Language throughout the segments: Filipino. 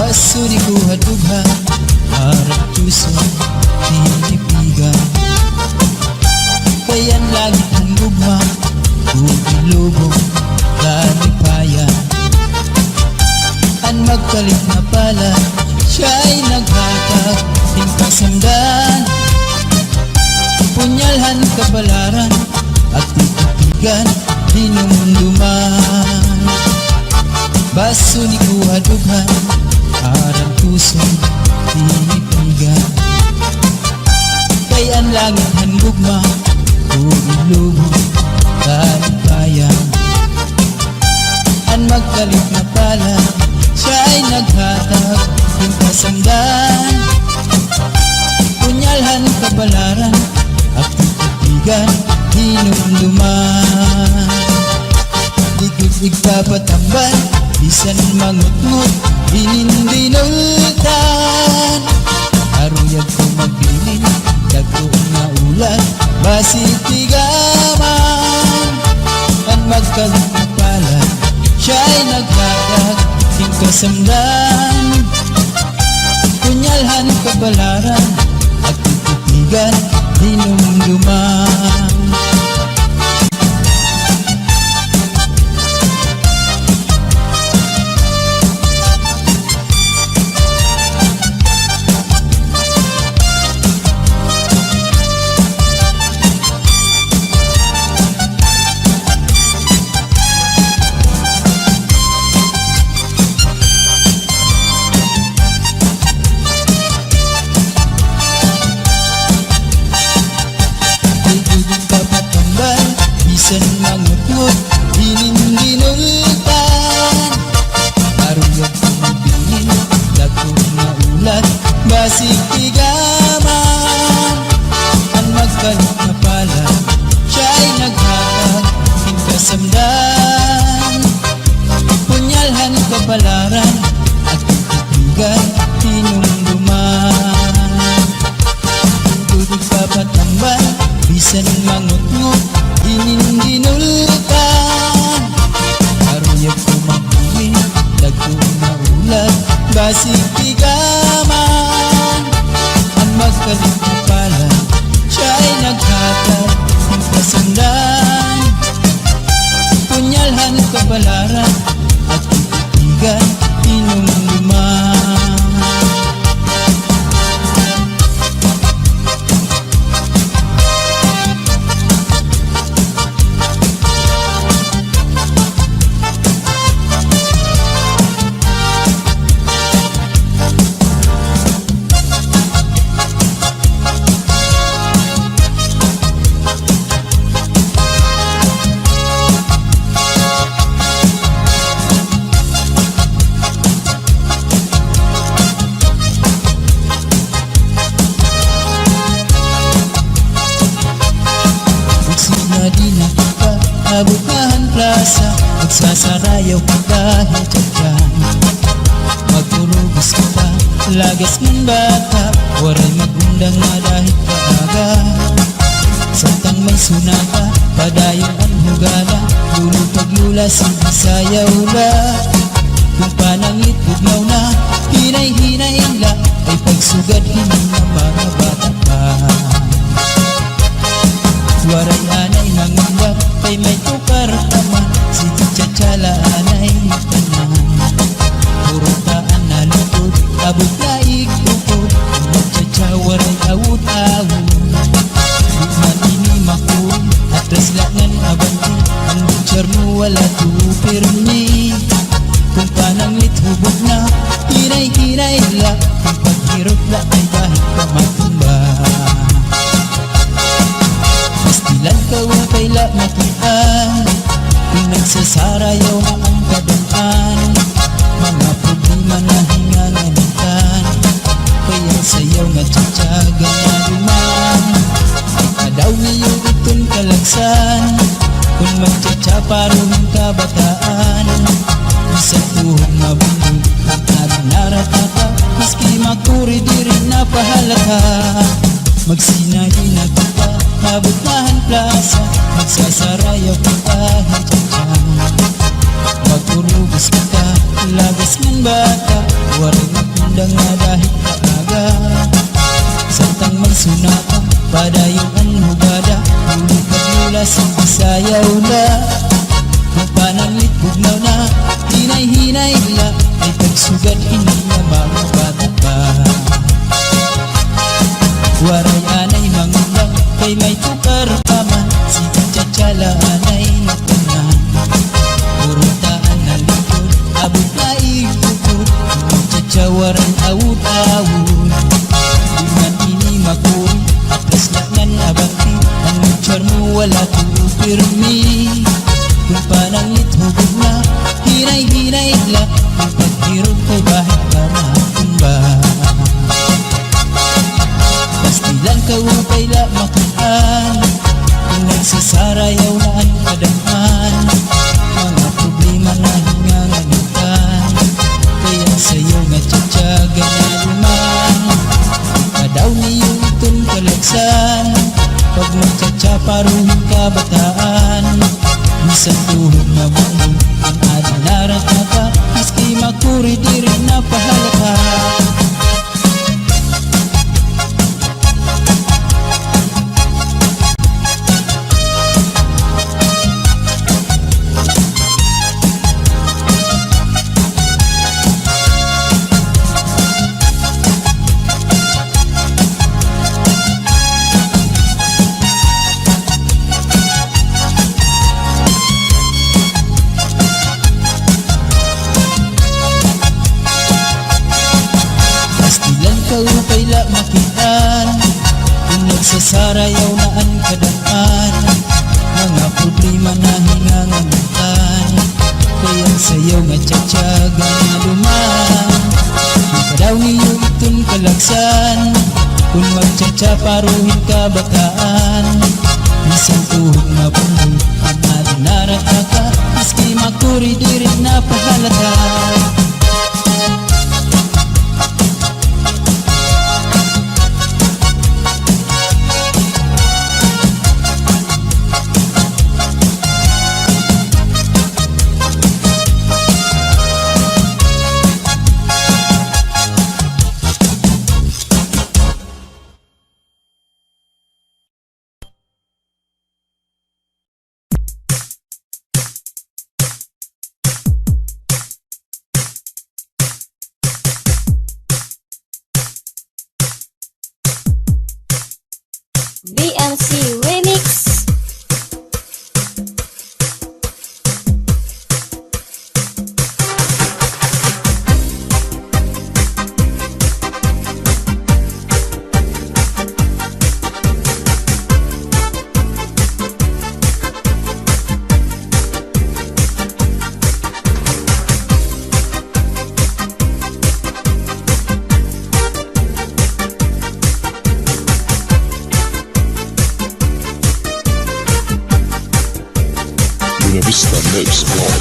Baso di ko hadughan, harap puso tinipigan. Kayan lagi kong gugma, bumilubog kalipayan. An magkalit na pala, siya'y naghatag ng kasamdan. Punyalhan kabalaran at titigan, dinumduman. Baso ni ko hadughan, harap puso tinipigan. Kayan langit handugma, bumilubog kalipayan. An magkalit na pala, siya'y naghatag ng kasamdan. Punyalhan kabalaran at titigan, dinumduman. Dikit igpapatambal, bisan mangutngot, dinindinultan. Aruyag ko magbilin, dagko na ulan, basitigaman. Ang magkalit na pala, siya'y naghatag ng kasamdan. Punyalhan kabalaran at titigan, dinumduman. Bisan mangutngot, dinindinultan. Aruyag ko magbilin, dagko na ulan, basitigaman. Ang magkalit na pala, siya'y naghatag ng kasamdan. Punyalhan kabalaran at titigan, dinumduman. Tubig papatambal, bisan mangutngot, dinindinultan. Aruyag ko magbilin, dagko na ulan, basitigaman. Ang magkalit na pala, siya'y naghatag ng kasamdan. Punyalhan kabalaran at titigan, dinumduman. Di na kita abukahan plaza, magsasarayaw ka dahil dyan. Magtulubos kita, lagas ng bata, waray magundang na dahil kaaga. Santang may sunaka, padayon ang hugala, lulog paglula, sayaw la. Kung pananglit bugnaw na, hinay-hinay la, ay pagsugad hindi na mga bata pa. Waray anay nangunggap, kay may tukar taman, sige tsatsala anay tanan. Puro taan na lutod, abot na ikukod, magtsatsa waray awut-awut. Bukman ini makul, atras langan abanti, ang butcher mo wala tupirni. Kung pananglit hubog na, hinay-hinay la, kung paghirot la ay dahil ka matumba. Pastilan ka upay la makian, kung nagsasarayaw na ang kadaan. Mga problema na hinganganitan, kaya sayaw nga tsatsaga na duman. Ikadaw niyo itong kalagsan, kung magtsatsaparon kabataan. Isang tuhong mabundog, ang naratata, maski makuri di rin napahalata. Magsinahin na kita, mabutahan plaza, magsasarayaw kita hanggang dyan. Magturubos kita hinay-hinay la ay tagsugad hindi na mga pa. Waray anay mangulang kay may tukar pa man, si Chachala anay natanan. Purutaan na likod, abot na ikukod, Chachawaran awud-awud. Di man ini makuri, atras laknan abangti, ang mutsar mo wala tuupirmi. Kung panangit hubog na, hinay-hinay la, ang paghirog ko'y bahit ka makumba. Pastilan ka upay la makaan, kung nagsasarayaw na ang kadamhan. Mga problema na hinganganitan, kaya sa'yo nga tsatsaga na luman. Kadaw niyo itong kalagsan, pag magtsatsaparuhin ka bataan. Isang tuhog na buong ang adinarat na ka, maski makuri di rin napahalata. Upay la makitaan, kung nagsasarayaw na ang kadaan. Mga problema na hinganganitan, kaya sayaw nga tsatsaga na luman. Kadaw niyo itong kalagsan, kung magtsatsaparuhin ka bataan. Isang tuhog na buong ang adinarat na ka, maski makuri di rin napahalata. BMC Remix. Buena Vista Mix Blog.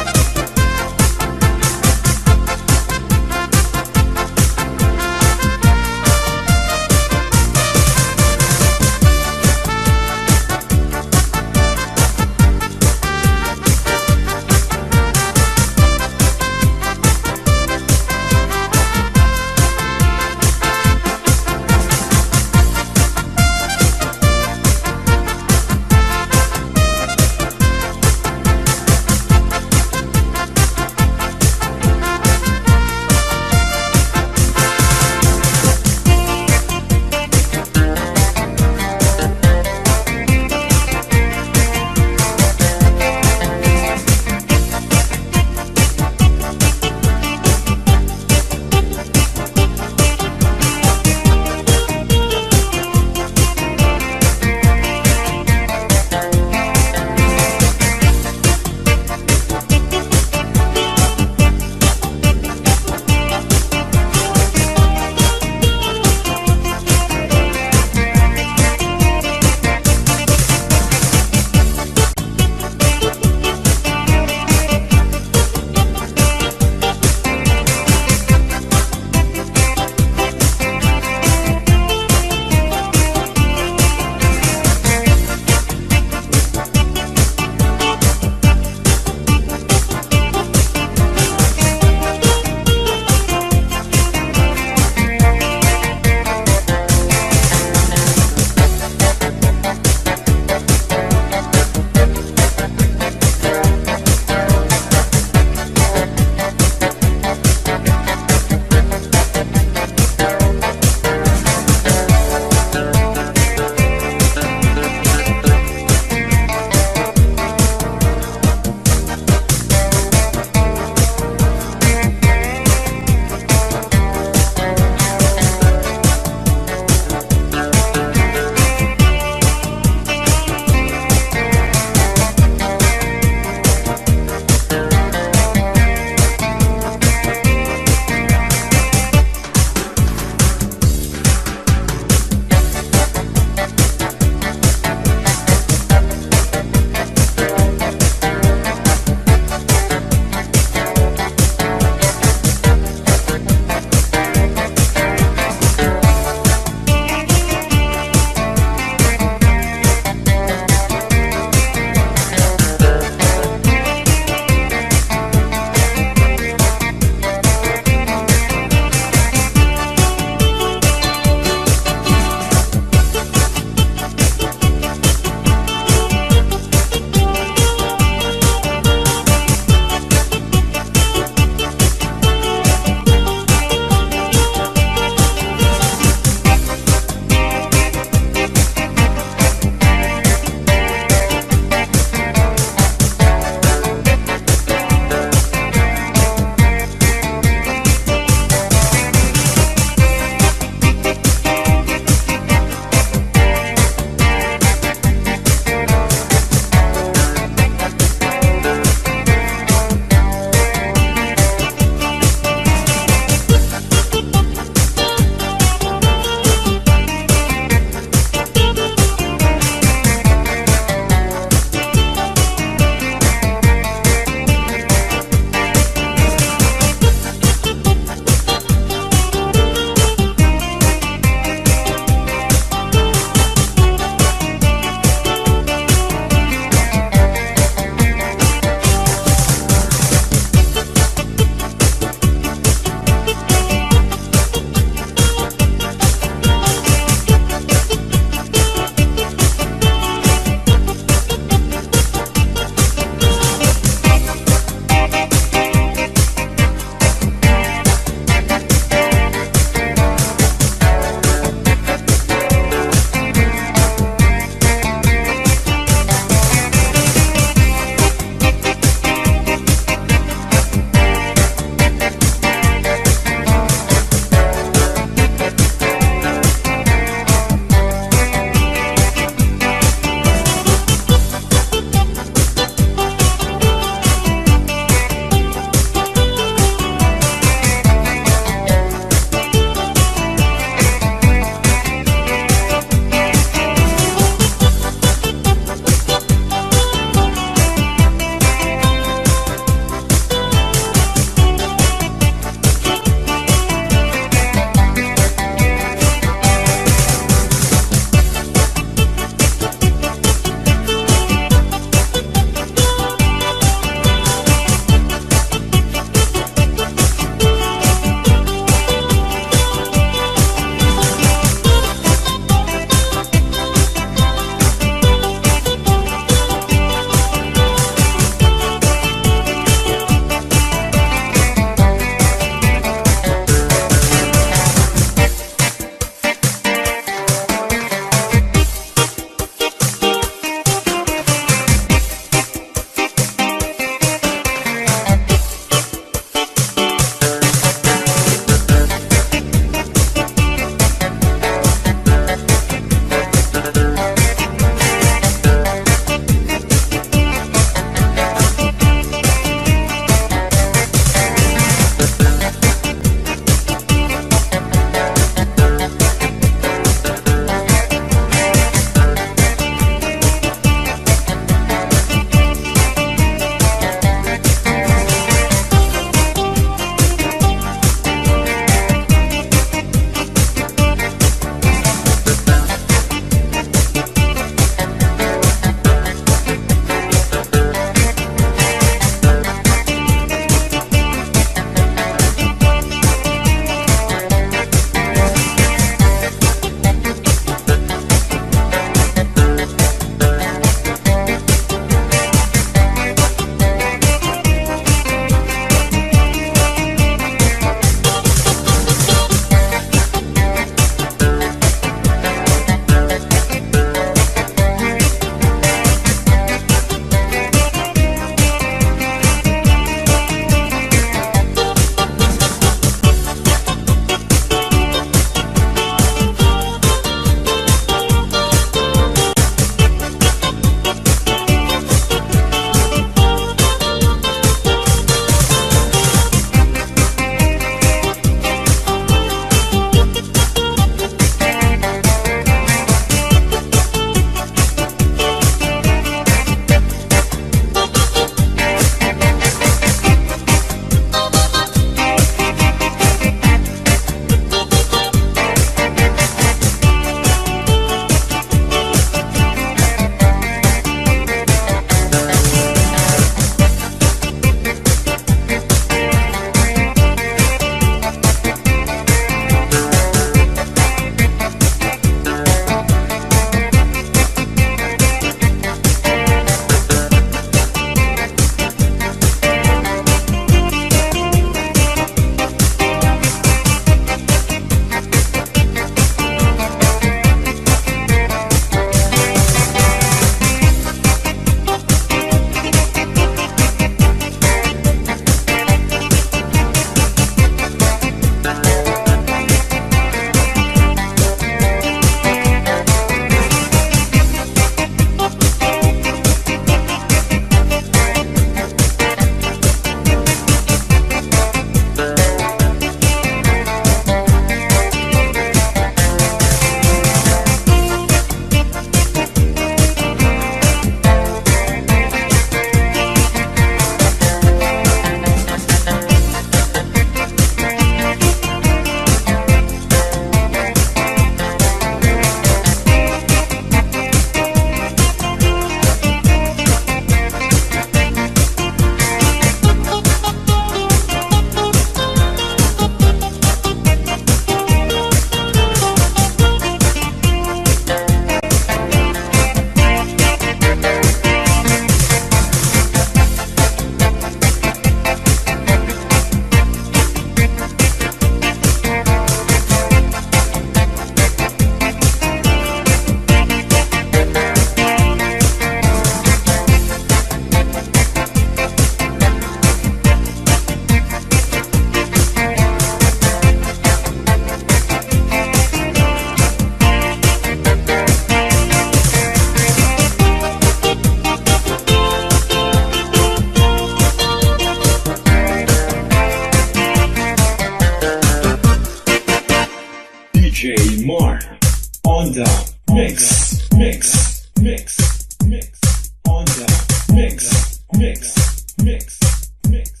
on the mix, mix, mix, mix, on the mix, mix, mix, mix.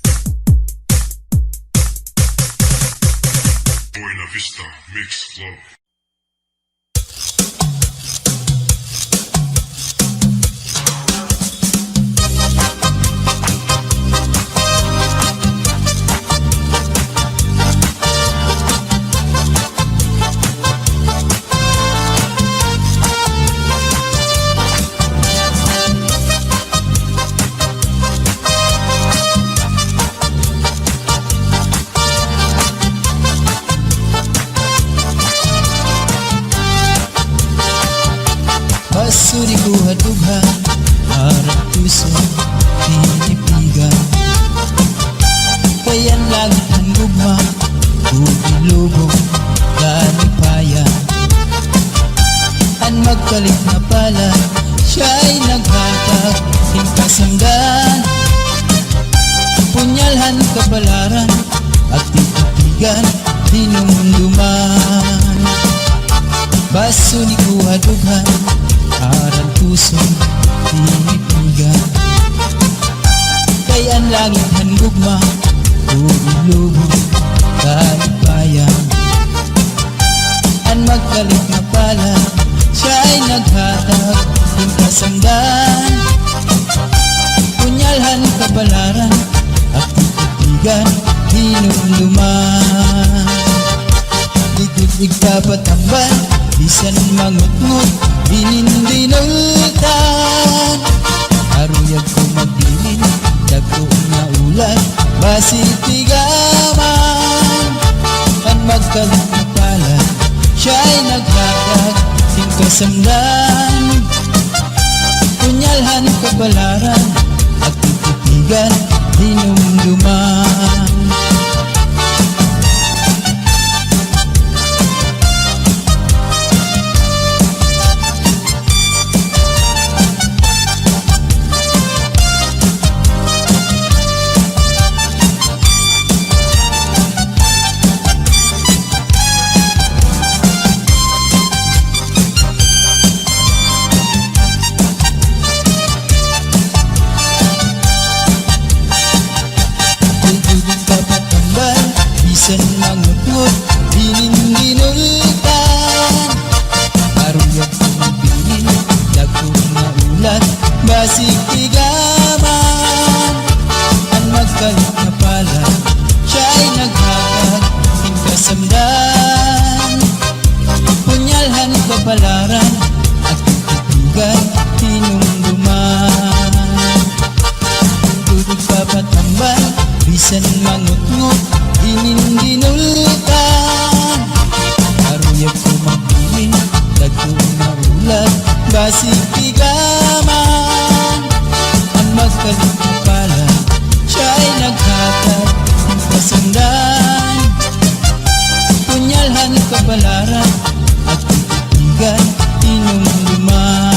Buena Vista Mix Club. Basuri buhat-buhat harap puso pinipigan. Kayan langit ng gugma, bubulubog kalipayan. Ang magkalit na pala, siya'y naghatag ng kasamdan. Punyalhan kabalaran at titigan, dinumduman. Baso ni kuha-dughan, aral pusong tinipigan. Kay ang langit hanggugma, bubulubog kalipayan. Ang magkalit na pala, siya'y naghatag ng kasamdan. Punyalhan kabalaran at titigan, dinumduman. Dikit-ig kapatambal, bisan mangutngot, dinindinultan. Aruyag ko magdinin, dagko na ulan, basitigaman. Ang magkalit na pala, siya'y naghatag ng kasamdan. Punyalhan kabalaran at titigan, dinumduman. Bisan mangutngot, dinindinultan. Aruyag ko magbinin, dagko na ulan, basitigaman. Ang magkalit na pala, siya'y naghatag ng kasamdan. Punyalhan kabalaran at titigan, tinumduman. Dudog papatambal, bisan mangutngot, dinindinultan. Aruyag ko magbinin, dagko na ulan, basitigaman. Ang magkalit na pala, siya'y naghatag ng kasamdan. Punyalhan kabalaran at titigan, tinumduman.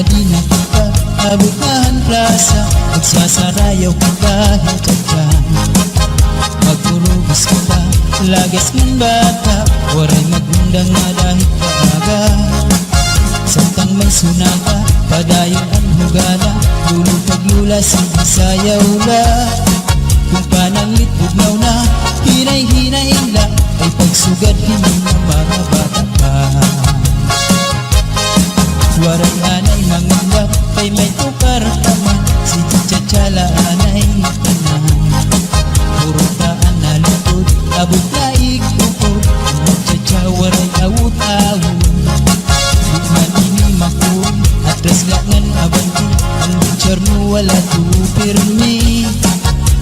Di na kita abutan plaza, magsasarayaw ka kahit kadyan. Magpurugos ka pa, lagas ng bata, waray magundang na dahil kaaga. Samtang may sunaka, padayon ang hugala, lulog paglula, sige sayaw la. Kung pananglit bugnaw na, hinay-hinay la, ay pagsugad hindi na mga bata pa. Waray anay mangundak, kay may tukar taman, si Chachala anay tanan. Puro taan na lutod, abot na ikukod, Chacha waray awut-awut. Di manini makun, atras langan abanti, ang butcher mo wala tu pirmi.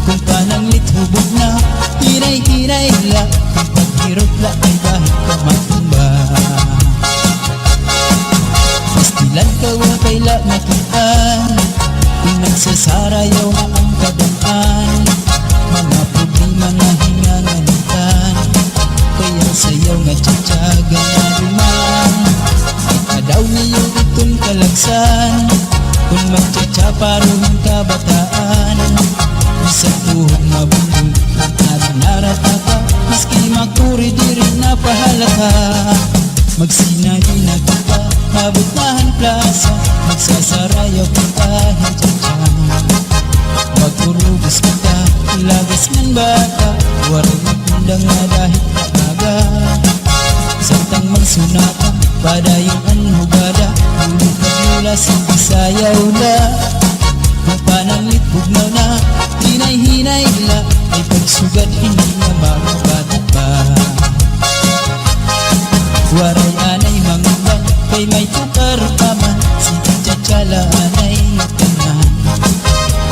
Kung panang pananglit hubog na hinay-hinay la kung paghirot la ay bahit ka matumba. Pastilan ka upay la makitaan kung nagsasarayaw na ang kadaan. Mga problema na hingangalitan kaya sayaw nga tsatsaga na duman. Ikadaw niyo itong kalagsan kung magtsatsaparoon ka bataan. Isang tuhog mabundong ang ating naratata maski makuri di rin napahalata. Magsinahina kita mabutahan plaza magsasarayaw kita hintyan. Magkurubos kita ilagas ng bata waray magundang nga dahil kaaga. Santang magsunata padayong anhugada ulit pagmula hindi sayaw na. Kung pananglit bugnaw na hinay-hinay la ay pagsugad hindi na mababata pa. Waray anay manguban kay may tukar pa man si Chatsala anay tanan.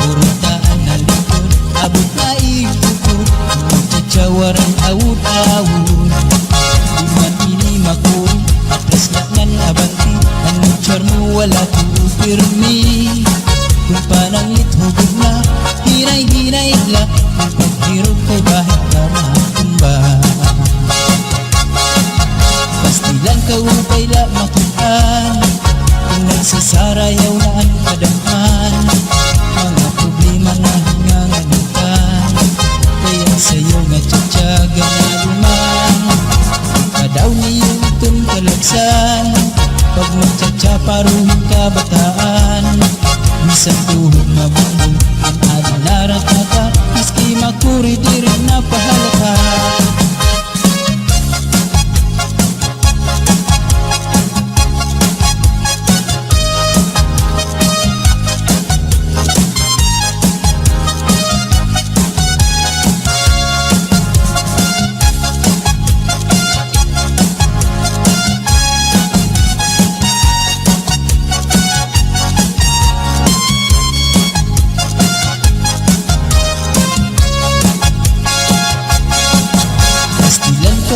Purutaan na likod abot na ikukod magtsatsawaran awud-awud. Di man ini makuri atras na nan abanti ano charmo wala tuupirmi. Kung pananglit hubog na hinay-hinay la kung paghirot kay bahit ka matumba. Pastilan ka upay la makitaan kung nagsasarayaw na ang kadamhan. Mga problema na hingangalitan kaya sayo nga tsatsaga na duman. Ikadaw niyo itong kalagsan pag magtsatsaparuhin ka bataan. Isang tuhog mabundong ang ating naratata maski makuri di rin napahalata.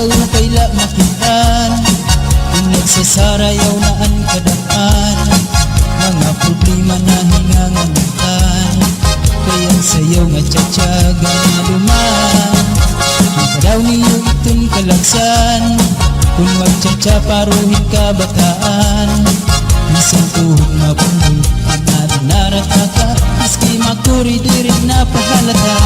Upay la makitaan kung nagsasarayaw na ang kadaan. Mga problema na hingangalitan kaya sayaw nga tsatsaga na duman. Ikadaw niyo itong kalagsan kung magtsatsaparuhin ka bataan. Isang tuhog mabundong ang ating naratata maski makuri di rin napahalata.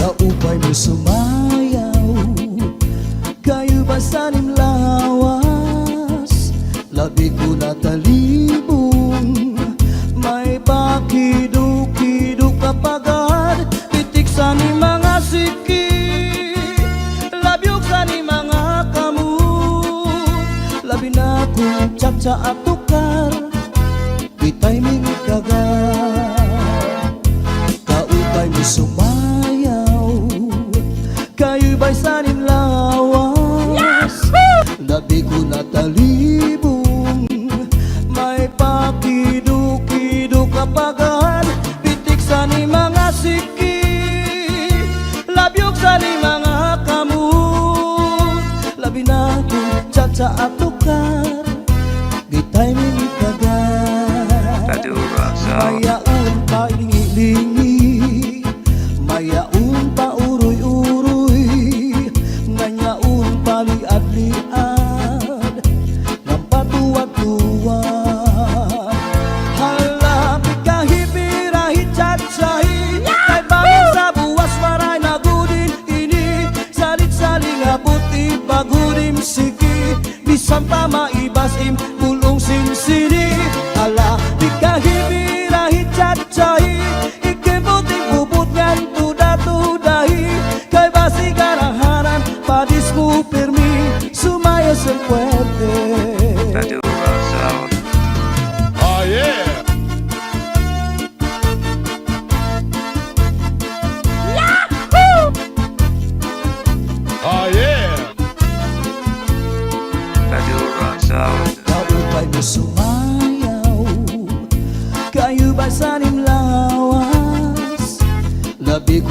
Kaupay mo sumayaw kayo ba sanim lawas. Labi ko natalibong may pakiduk-kiduk kapagad. Pitik sa ni mga siki labyog sa ni mga kamu. Labi na kong tsatsa at tukar bitay ming kagat. Kaupay mo sumayaw kayo ba'y sanim lawas. Labi ko natalibong may pakiduk-kiduk kapagad. Pitik sa ni mga siki labyog sa ni mga kamut. Labi na ko tsatsa at tukar gitay ming kagat. Mayaon pa ilingi-lingi mayaon pa uroy-uroy nganyaon pa liad-liad ng patuwad-tuwad. Halapit kahipirahi tsatsahi kay bangin sa buwas maray nagudin ini. Salit-saling abuti bagudim siki bisan pa maibasim pulong sinsini. Halapit kahipirahi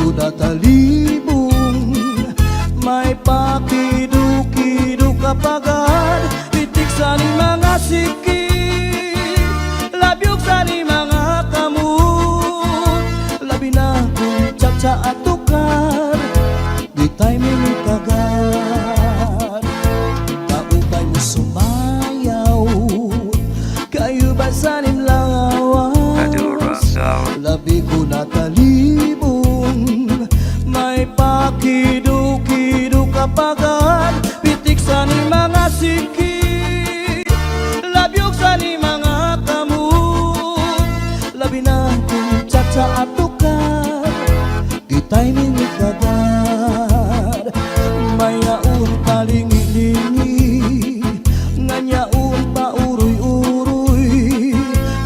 ko natalibong, may pakidu-kidu kapagad, pitik sa ni mga sikit, labyog sa ni mga kamot, labi na kung tsa at tukar, di tayo minitagad. Kaupay mo sumayaw, kayo ba sa nimlawas, labi ko natalibong, may pakidu-kidu kapagad, pitik sa ni mga sikit, labyog sa ni mga kamot, labi na kung tsa at tukar, di tayo minitagad. May yaon talingi-lingi, nga yaon pa uroy-uroy,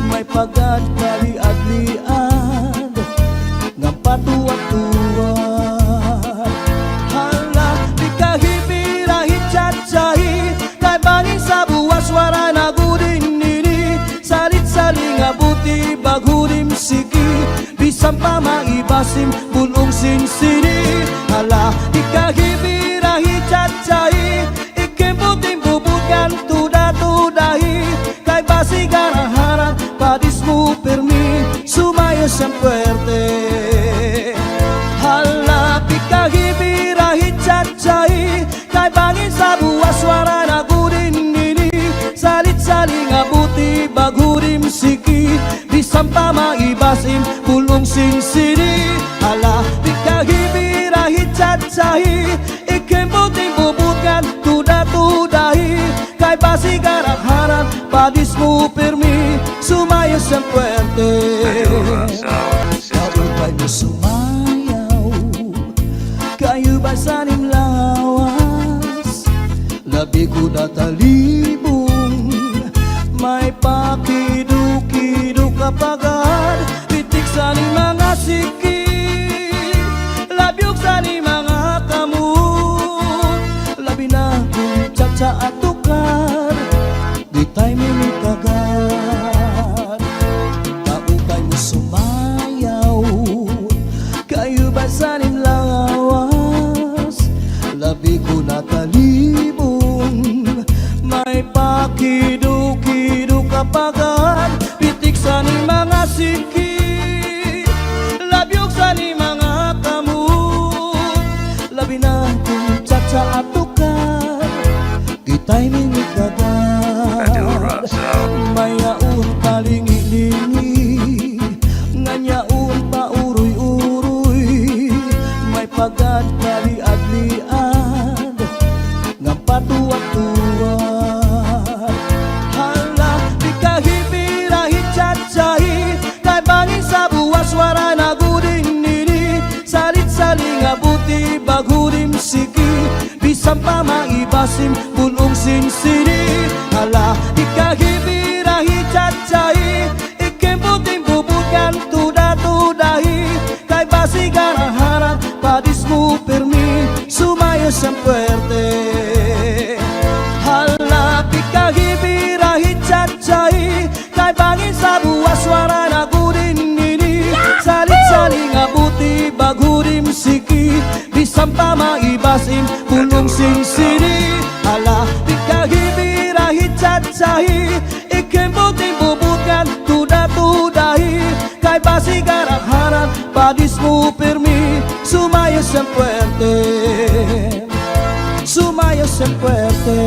may pagad kaliad-liad, nga patuwat-tuwat. Hala, di kahipirahit tsa-tsahi, kay bangin sa buwas wara na gudin nini, salit-saling abuti bagudim siki, bisan pa maibasim bulong sinsini. Hala, di kahipirahit tsa-tsahi, ikimbuting bubukan tuda-tudahi, kay basi garaharan padis mo permi, sumayo siyang puwerte. Hala, di kahipirahit tsa-tsahi, kay bangin sa buwas wara na gudin nini, salit-saling abuti bagudim siki, bisan pa maibasim bulong sinsini. Hala, di kahipirahit tsa-tsahi, ikimbuting bubukan tuda-tudahi, kay basi garaharan padis mo permi, sumayo siyang puwerte. Kaupay mo sumayaw, kayo ba sa nimlawas, labi ko natalibong, may pakidu-kidu kapagad, pitik sa ni mga sikit, labyog sa ni mga kamot, labi na kung tsa at tukar, di tayo minitagad. Kaupay mo sumayaw, kayo ba sa nimlawas, labi ko natalibong, may pakidu-kidu kapagad, pitik sa ni mga sikit, labyog sa ni mga kamot, labi na kung tsa at tukar, di tayo minitagad. May yaon talingi-lingi, nga yaon pa uroy-uroy, may pagad kaliad-liad, nga patuwat-tuwat. Hala, di kahipirahit tsa-tsahi, kay bangin sa buwas wara na gudin nini, salit-saling abuti bagudim siki, bisan pa maibasim bulong sinsini. Hala, di kahipirahit tsa-tsahi, ikimbuting bubukan tuda-tudahi, kay basi garaharan padis mo permi, sumayo siyang puwerte. Hala, di kahipirahit tsa-tsahi, kay bangin sa buwas wara na gudin nini, salit-saling abuti bagudim siki, bisan pa maibasim bulong sinsini. Hala, di kahipirahit tsa-tsahi, ikimbuting bubukan tuda-tudahi, kay basi garaharan padis mo permi, sumayo siyang puwerte, sumayo siyang puwerte.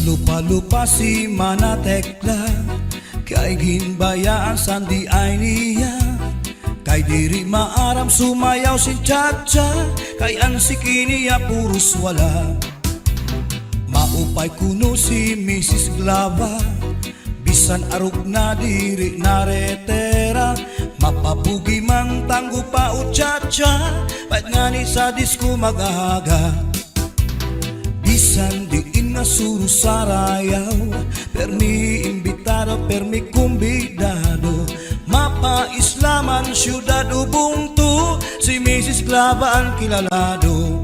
Lupa-lupa si Manatekla, kay ginbayaan sandi ay niya, kay diri maaram sumayaw si Chacha, kay ang sikiniya puros wala. Maupay kuno si Mrs. Glava, bisan arug na diri naretera, mapapugi mang tanggo pa uchacha, pait ngani sa disko magaga. Bisan diin nga suru sarayaw, permi imbitado, permi kumbidado, mapa islaman syudad ubungtu, si Mrs. Clavaan kilalado.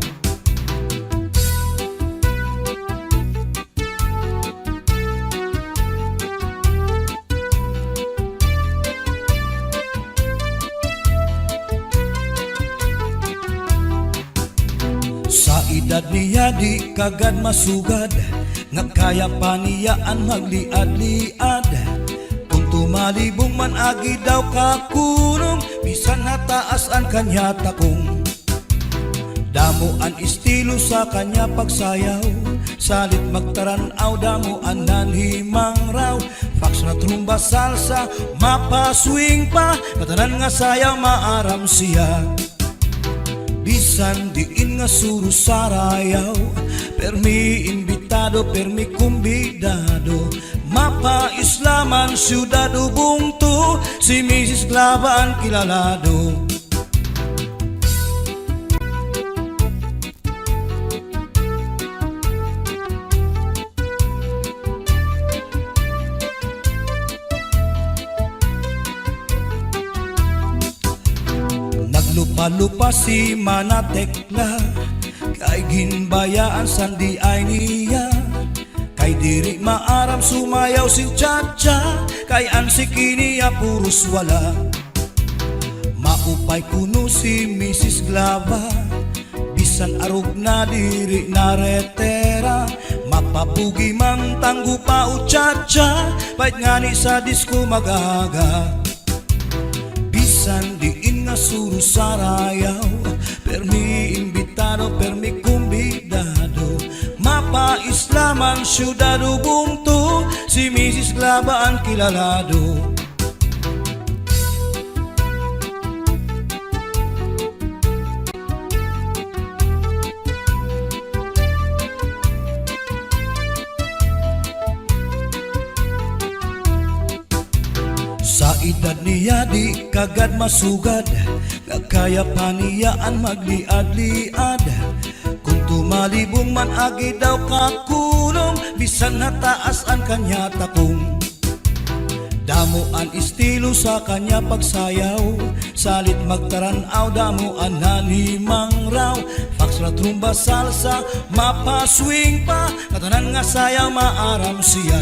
Sa edad niya di kagad masugad, nga kaya pa niyaan magliad-liad. Kung tumalibong man agi daw kakulong, bisan nataas ang kanya takong. Damo ang estilo sa kanya pagsayaw, salit magtaranaw, damo ang nanhimang raw. Fax na trumba salsa, mapaswing pa, katanan nga sayaw maaram siya. Bisan diin nga suru sarayaw, permi imbitado, permi kumbidado, mapa islaman syudad ubungtu, si Mrs. Clavaan kilalado. Naglupa-lupa si Manatekla, kay ginbayaan sandi ay niya. Kay diri maaram sumayaw si Chacha, kay ansiki niya puros wala. Maupay kuno si Mrs. Clava, bisan arug na diri naretera, mapapugi mang tanggo pa uchacha, pait ngani sa disko magaga. Bisan diin nga suru sarayaw, permi imbitado, permi kumbidado, mapa islaman syudad ubungtu, si Mrs. Clavaan kilalado. Sa edad niya di kagad masugad, nga kaya pa niyaan magliad-liad. Kung tumalibong man agi daw kakulong, bisan nataas ang kanya takong. Damo ang estilo sa kanya pagsayaw, salit magtaranaw, damo ang nanhimang raw. Fax na trumba salsa, mapaswing pa, katanan nga sayaw maaram siya.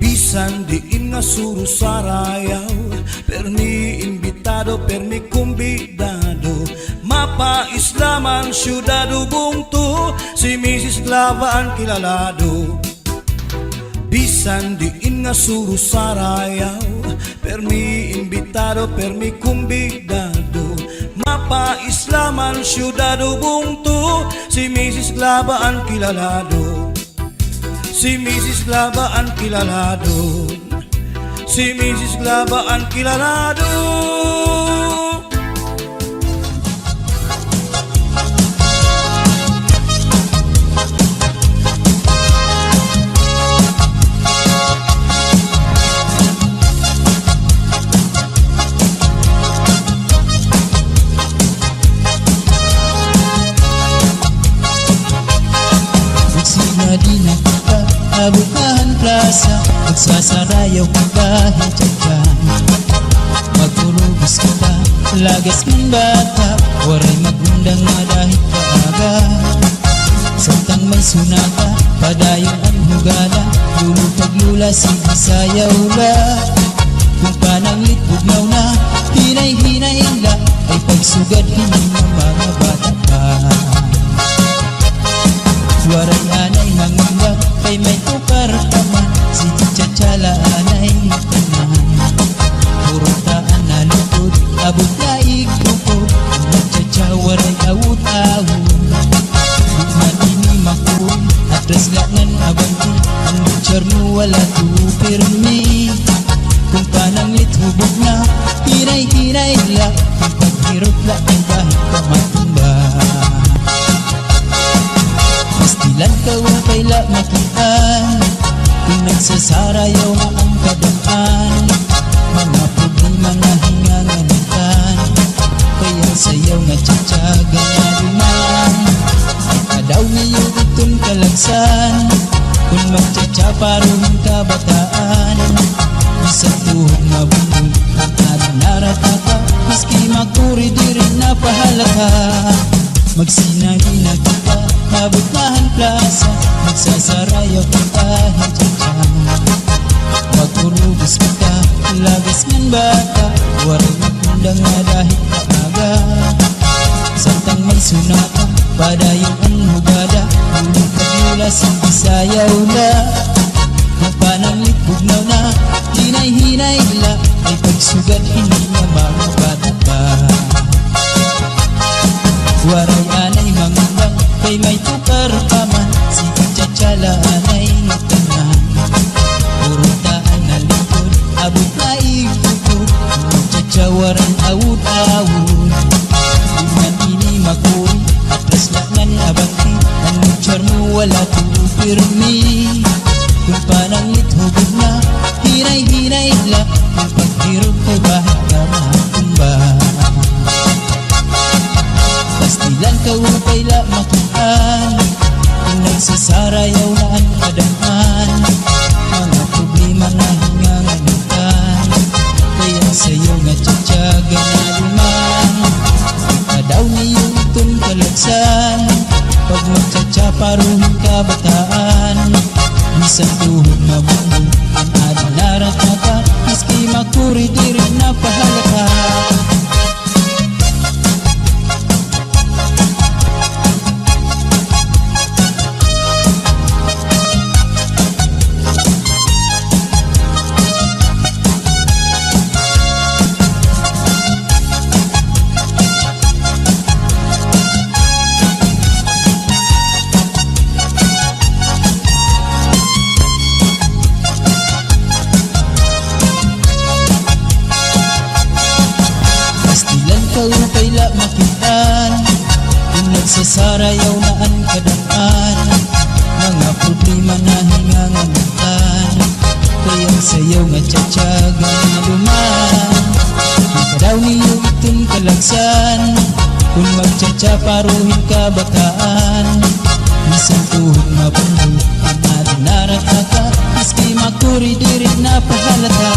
Bisan diin nga suru sarayaw, permi imbitado, permi kumbidado, mapa islaman syudad ubungtu, si Mrs. Clavaan kilalado. Bisan diin nga suru sarayaw, permi imbitado, permi kumbidado, mapa islaman syudad ubungtu, si Mrs. Clavaan kilalado. Si Mrs. Clavaan kilalado, si Mrs. Clavaan kilalado. Magsinadina ka, abukahan plaza, magsasarayaw ka dahil dyan. Magulubos kita, lagas ng bata, waray magundang nga dahil kaaga. Samtang may sunata, padayong ang hugala, lulupag-lula, sigisayaw la. Kung pananglit bugnaw na, hinay-hinay la, ay pagsugad hining ng mga bata pa. Waray anay mangunggap, kay may tukar taman, si Chacha anay tanan. Purutaan na lupod, abot na ikupod, ang Chacha waray awut-awut. Bukman ini makul, atras laknan abanti, ang butcher mo wala tupirmi. Kung pananglit hubog na, hinay-hinay la, kung paghirot la ang kahit kamatumba. Pastilan ka upay la makian, Kung nagsasarayaw na ang kadaan, mga problema na hinganganitan, kaya sayaw nga tsatsaga nga duman. Kadaw niyo itong kalagsan, kung magtsatsaparoon kabataan, isang tuhog mabundol at narataka, maski makuri di rin napahalata. Magsinagi na kita, mabutahan plaza, magsasarayaw kita, hitsatsa. Magkurubos kita, labis ngan bata, waray magkundang nga dahil kaaga. Santang may sunata, padayong ang hugada, ulit kagyula sang bisayaw na. Mapanang litbugnaw na, hinay-hinay la, ay pagsugat hindi na mga bata pa. Waray anay mangundang, kay may tukar pa man, si Chatsala anay ngitanan. Purutaan na likod, abot na ikukod, magtsatsawaran awud-awud. Iman ini makuri, atras laknan abangti, ang nagtsar mo wala tuupirmi. Kung pananglit hugod na, hinay-hinay la, ang paghirog kay bahit ka makumba. Pastilan ka upay la makitaan, kung nagsasarayaw na ang kadaan, mga problema na hinganganitan, kaya sa'yo nga tsatsaga na duman. Kadaw niyo itong kalagsan, pag magtsatsaparoon kabataan, isang tuhog mabundol ang adlarat na ka, maski makuri di rin napahalata. Upay la makitaan, kung nagsasarayaw na ang kadaan, mga problema na hinganganitan, kaya sayaw nga tsatsaga na duman. Kadaw niyo itong kalagsan, kung magtsatsaparohin kabataan, isang tuhog mabundol ang adlarataka, maski makuri di rin napahalata.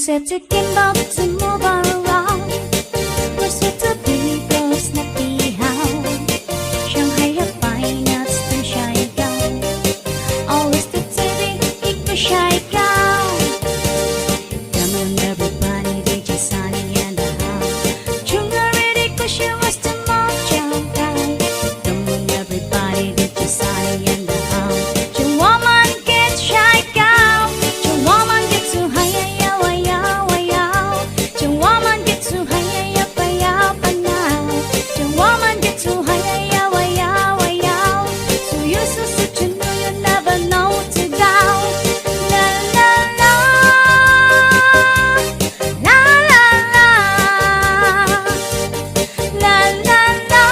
said to Kimbo to move around. Was it to be close na pihaw? Shanghai have fine nuts to shy down. Always the TV, iko shy down. Come on everybody, DJ Sunny and the house. Chunga ready cause she was the mojo guy. Come on everybody, DJ Sunny and the house. The woman gets shy down. The woman gets too high. The woman gets too high, the woman gets too high, so you so such you know you never know to down. La la la, la la la, la la la,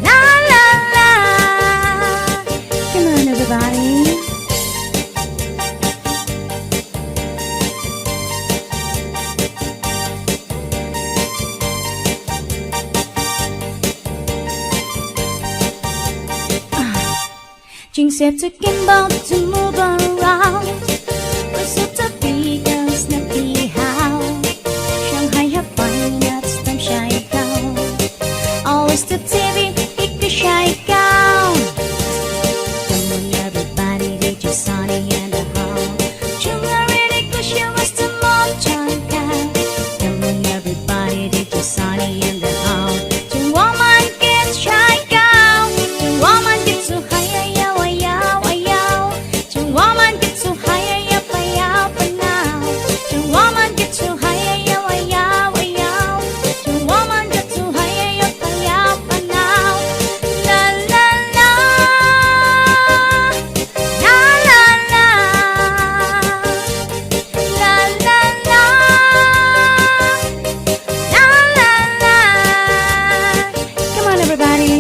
la la la. Come on, everybody. Jing said to Kimbo to move around. Was it to be girls na pihaw? Shanghai have fine nuts them shy down. Always the TV, iko shy down. Come on everybody, DJ Sunny and the house. Chunga ready cause she was the mojo guy. Come on everybody, DJ Sunny and the house. The woman gets shy down. The woman gets too high. The woman gets too high, the woman gets too high, the woman gets too high, now. La la la, la la la, la la la, la la la. Come on, everybody.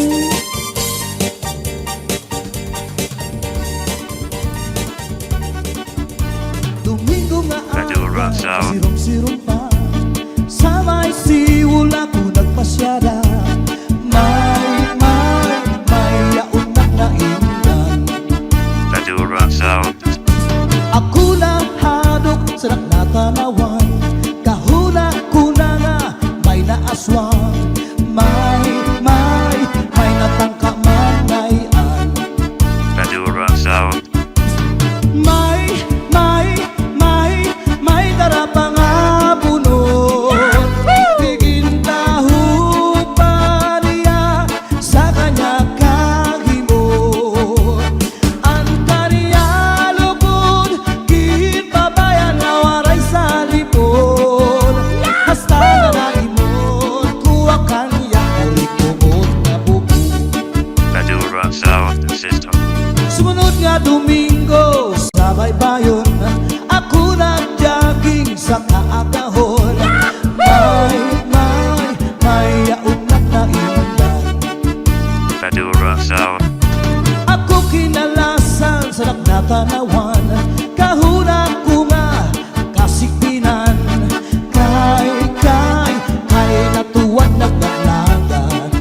Domingo nga Radio Rock Sound. sirong-sirong pa. Sa may siwul ako nagpasyada. May yaunak na inan. Radio Rock Sound. Ako na hadok sa nakatanawan. Kahuna ko na nga may naaswang. May natangkamanayan. Radio Rock Sound. May darapang abunod. Bigin tahu pa niya sa kanya kahimod. Ang kaniya lugod, ginpabayan na waray sa lipod. Hasta na naimod, kuha kanya alikumod na bubu. Radio Rock Sound System. Sumunod nga Domingo sa baybayon, ako nag-jogging sa kaagahon. May yaunak na inan. Radio Rock Sound. Ako kinalasan sa nakatanawan. Kahuna ko nga kasikpinan. Kay natuwan nagdalagan.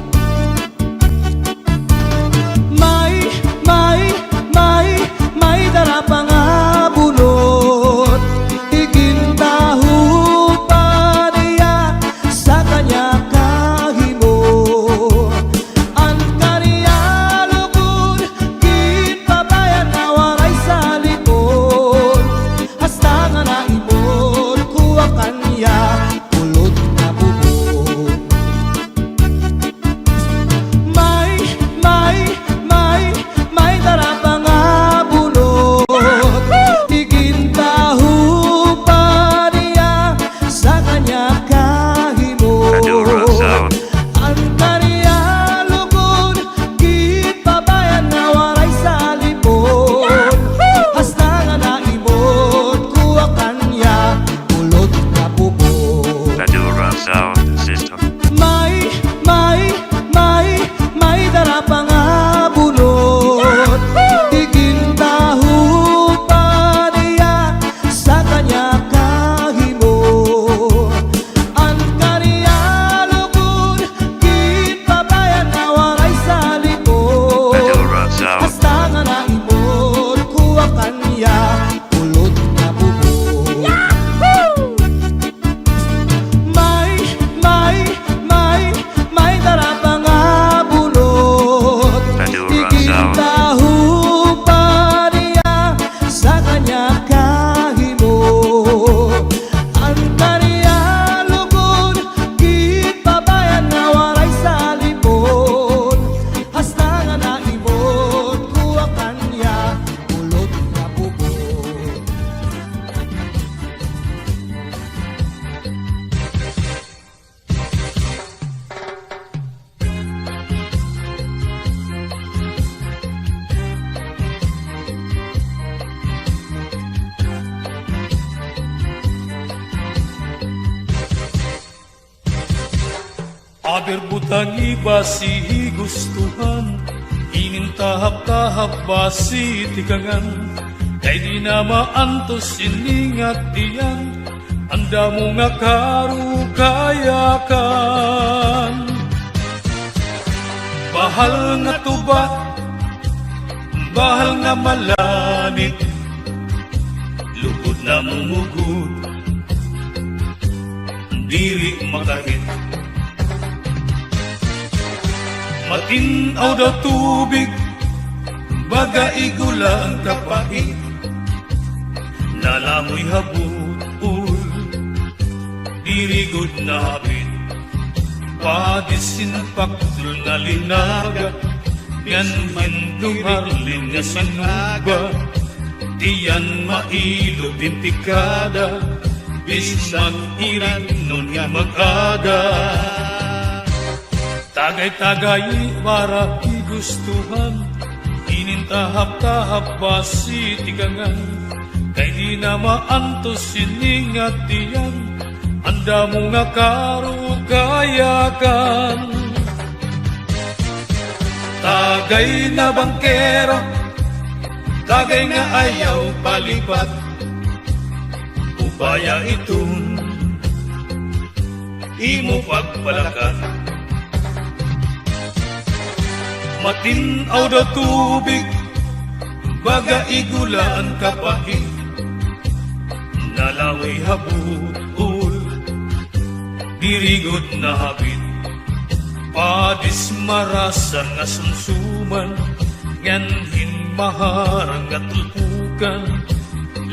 May darapang abunot. Igintahu pa niya sa kanya kahimo. Ang kaniya lugod, ginpabayan na waray sa likod. Aber butang iba si gustuhan, inintahap-tahap ba si tikangan, kay di na maantos siningat diyan, anda mo nga karukayakan. Bahal nga tuba, bahal nga malanit, lugod na mumugod, diri makahit. Matinaw daw tubig, baga igula ang kapait, nalamoy habut-ul, dirigod na habit. Padisinpaktul na linaga, yan hindumarlin nga sinuba, diyan mailo bintikada, bisman irin nun nga mag-ada. Tagay-tagay para igustuhan, inintahap-tahap ba si tikangan, kay di na maantos siningat diyan, anda mo nga karukayakan. Tagay na bangkero, tagay nga ayaw palipat, upaya itong imo pagpalakat. Matinaw daw tubig, baga igula ang kapait, nalamoy habut-ul, dirigod na habit. Padismarasan nga sumsuman, yan hinmaharang nga tulpukan,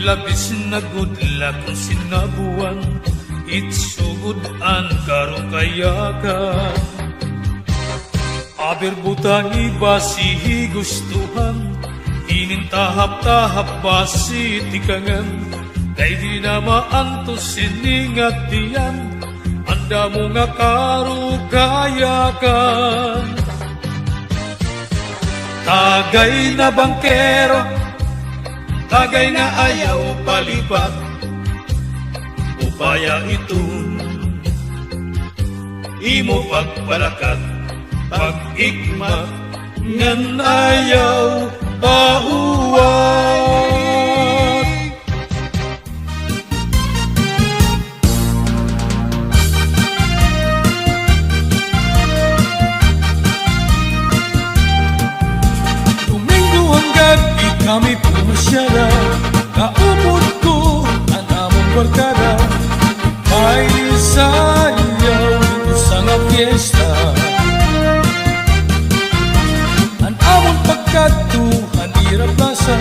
labis na gudlak ang sinabuan, itsugod ang karukayakan. Aber butang iba si gustuhan, inintahap-tahap ba si tikangan, kay di na maantos siningat diyan, anda mo nga karukayakan. Tagay na bangkero, tagay nga ayaw palipat, upaya itong imo pagpalakat. Pag-ikmat ngan ayaw pauwat. Domingo ang gabi kami pumasyada, kaupod ko ang among barkada, ay sayaw dito sa nga fiesta. Amon pagkatuhan, irap plaza,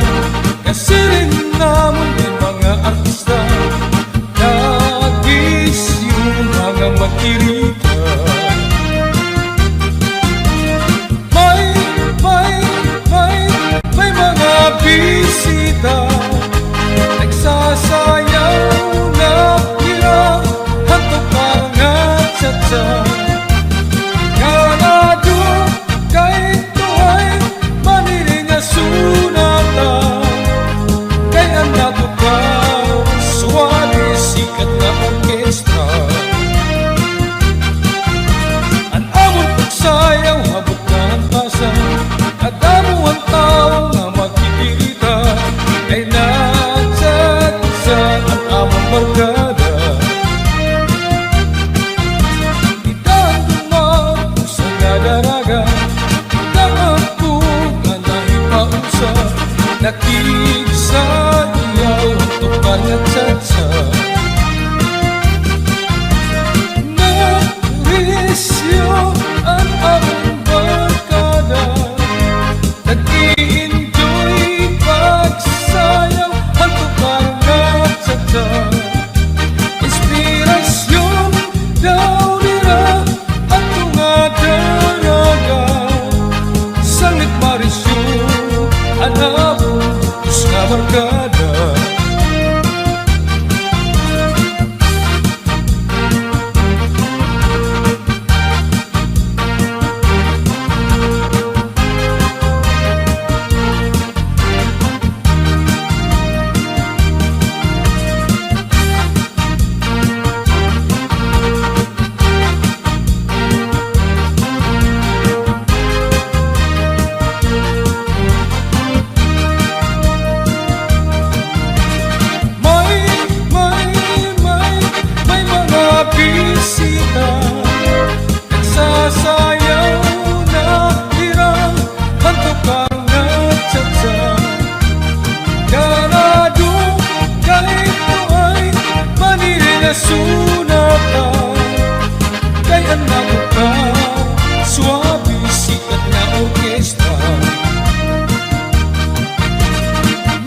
orkestra.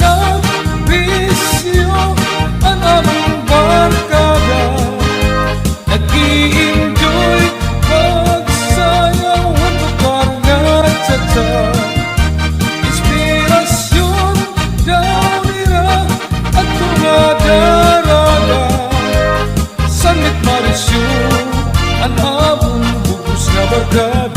Nabisyo ang aming barkada, nag-i-enjoy pagsayaw at pagkarga-tsa-tsa. Inspirasyon daw nila at tumadaraga Sanit Marisyo, ang among bugos na barkada.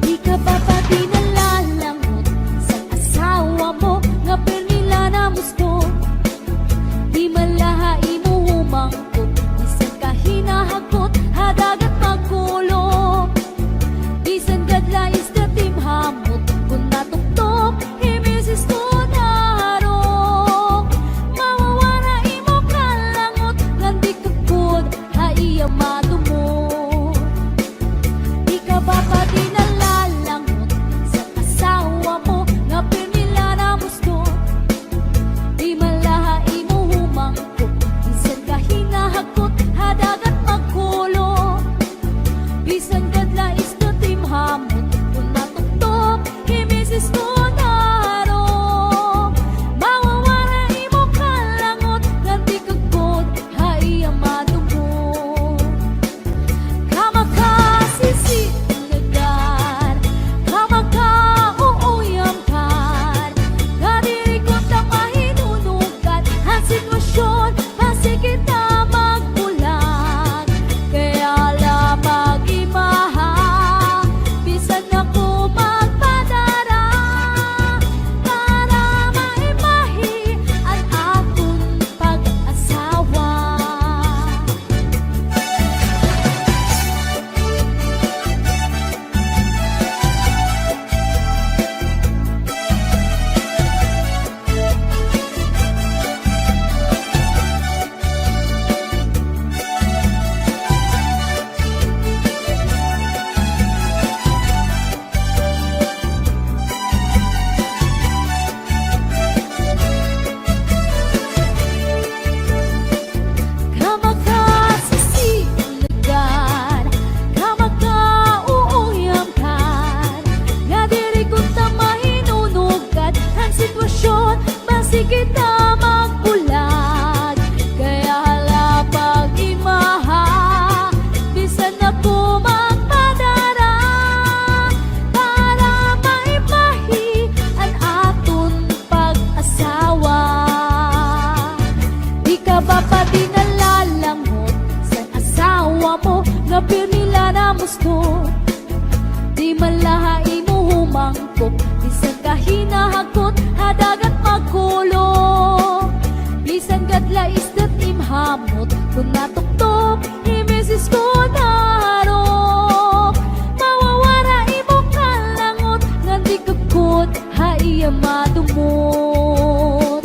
Di ka ba pati nalalangot sa asawa mo nga pernila na musto? Di malahay mo humangkot, bisan ka hinahakot, hadagat magkulo. Bisan gadla is the team hamot, kung natuktok, himisis ko narok. Mawawara imo kalangot, ngandi kagod, haiya madumot. Di ka ba pati nalalangot sa asawa mo nga pernila na musto? Di malahay mo humangkot, bisan ka hinahakot, hadagat magkulo. Bisan gadla is the team hamot, kung natuktok, himisis ko narok. Mawawara imo kalangot, ngandi kagod, haiya madumot. Kamakasisinagan, kamakauuyamkan, kadiri ko ta mahinunugan, ang sitwasyon, masigit na magbulag. Kaya lamang imaha, bisan ako magpadara, para maimahi ang akong pag-asawa. Kamakasisinagan, kamakauuyamkan, kadiri ko ta mahinunugan, ang sitwasyon, masigit na magbulag. Kaya halapag imaha, bisan ako magpadara, para maimahi ang aton pag-asawa. Di ka ba pati nalalangot sa asawa mo nga pernila na musto? Di malahay mo humangkot, bisan ka hinahakot, hadagat magkulo. Bisan gadla is the team hamot, kung natuktok, himisis ko narok. Mawawara imo kalangot, ngandi kagod, haiya madumot.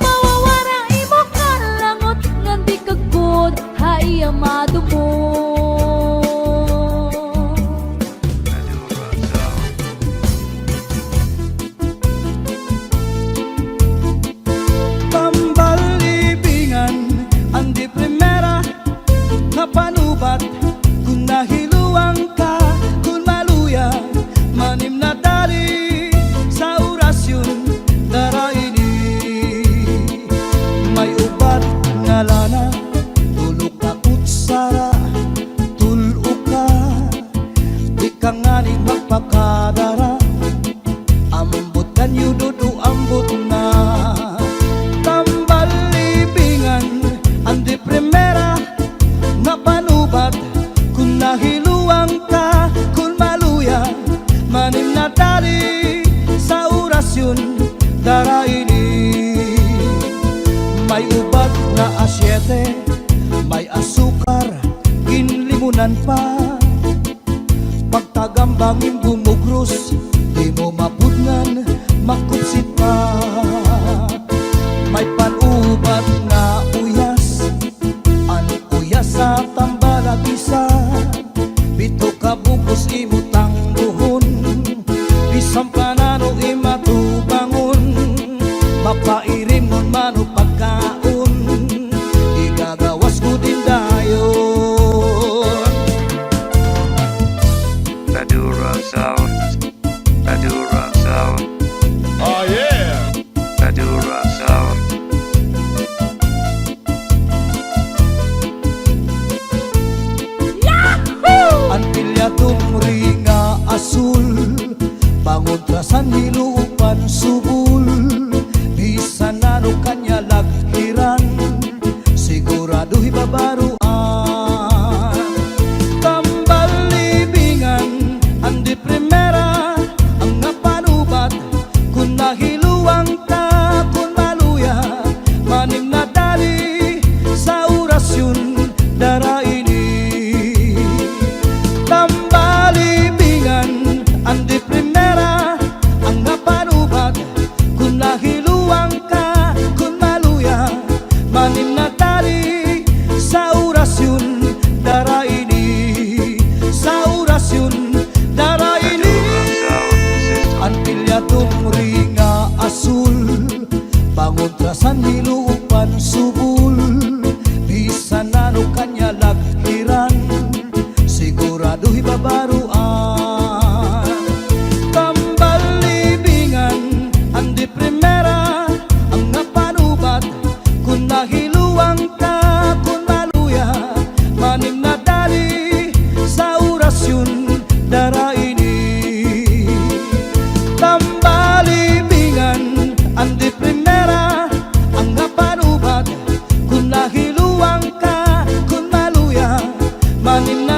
Mawawara imo kalangot, ngandi kagod, haiya madumot. Pambalibingan, ang di primera na panubat, kung nahiluang ka, kung maluya, manim na dali sa orasyon daraini. May ubat nga lana, tulog ka kutsara, tulo ka, di ka nga ni magpakadara, ambot kanyo dudu ambot na. Tambalibingan, ang di primera na panubat, kung nahiluang ka, kung maluya, manim na dali sa orasyon daraini. May ubat na asyete, may asukar, ginlimunan pa, pagtagambangin bumugros, di mo mapudnan, makupsit pa. May panubat na uyas, an uyas sa tambalag Antilyadong ringa asul Panguntrasan nilupan subul Bisan ano kanya laghiran Siguradu'y babaruan Tambal libingan Andi primera Ang napanubat Kung nahiluang ta Kung maluya Manim na dali Sa orasyon Dara ini Tambalibingan Andi primera Ang napanubat Kung nahiluang ka Kung maluya Manim na tali Sa orasyon Dara ini Sa orasyon Dara ini Antilyadong ringa asul Panguntrasan nilupan subul Bisan ano kanya laghiran Siguradu'y babaruan Tambal libingan Andi primera Ang napanubat Kung nahiluang ka Kung maluya Manim na dali Sa orasyon Dara ini Tambalibingan Andi primera Ang napanubat Kung nahiluang ka Kung maluya Manim na